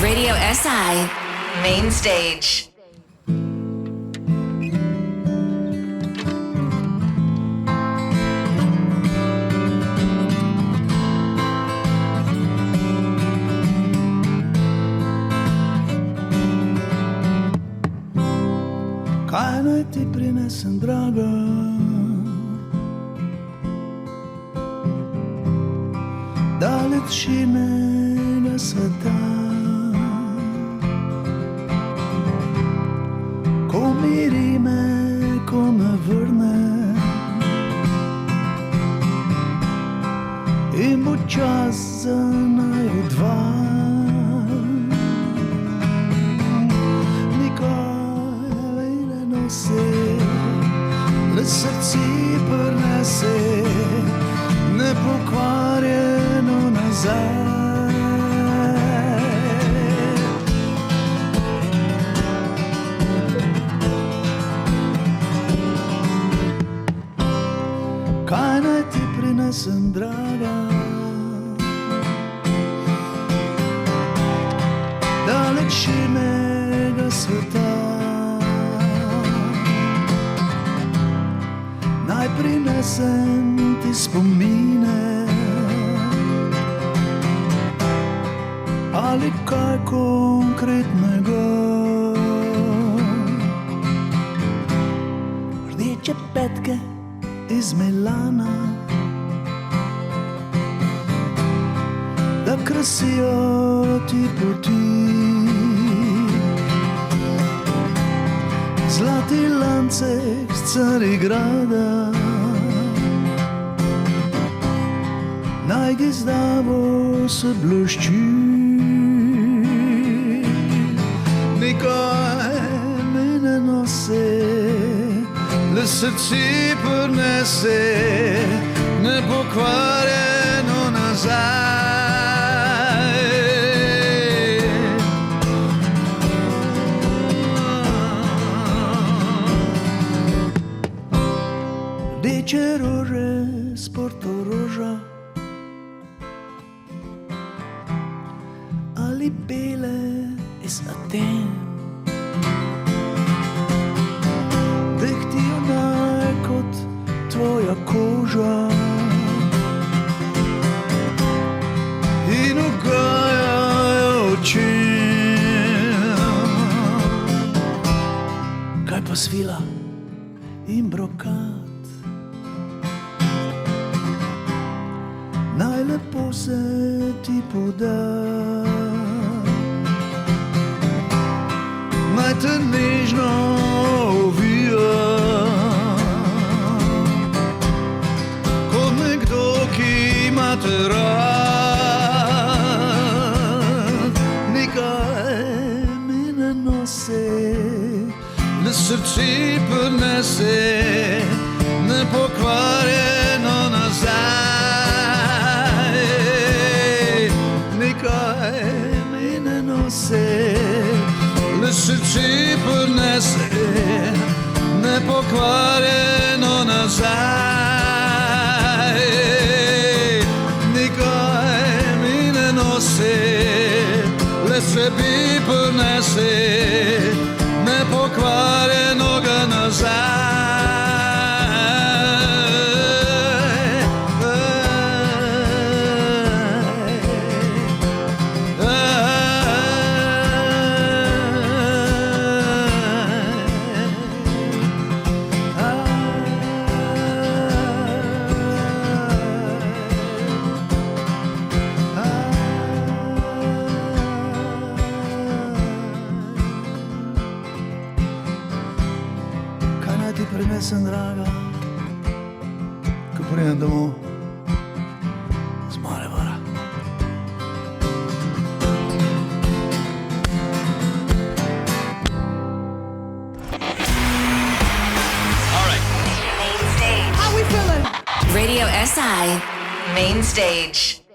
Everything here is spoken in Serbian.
Radio SI Main Stage. Kaj naj ti prinesem, draga? Dalečinega sveta, ko miri me, ko me vrne in bo čas za naju dva. Nikoli ne nosi, le srce prinese nepokvarjeno nazaj. Kaj naj ti prinesem, draga? Dalečinega sveta, naj prinesem ti spomine ali kaj konkretnega. Rdeče petke iz Milana, da krasijo ti poti, zlati lancek z Carigrada, naj gizdavo se blešči. Nikaj mi ne nosi, le srce prinese nepokvarjeno nazaj. Rdeče rože s Portoroža ali bele iz Aten, dehtijo naj kot tvoja koža in ugajajo očem. Kaj pa svila in brokat, najlepo se ti poda, naj te nežno ovija, kot nekdo, ki ima te rad. Nikaj mi ne nosi, le srce prinese nepokvarjeno nazaj. Nikaj mi ne nosi, le srce prinese nepokvarjeno nazaj. Nikaj mi ne nosi, le sebi prinese nepokvarjenega nazaj. Prinesem, draga, ko pridem domov z Maribora. Radio SI Main Stage.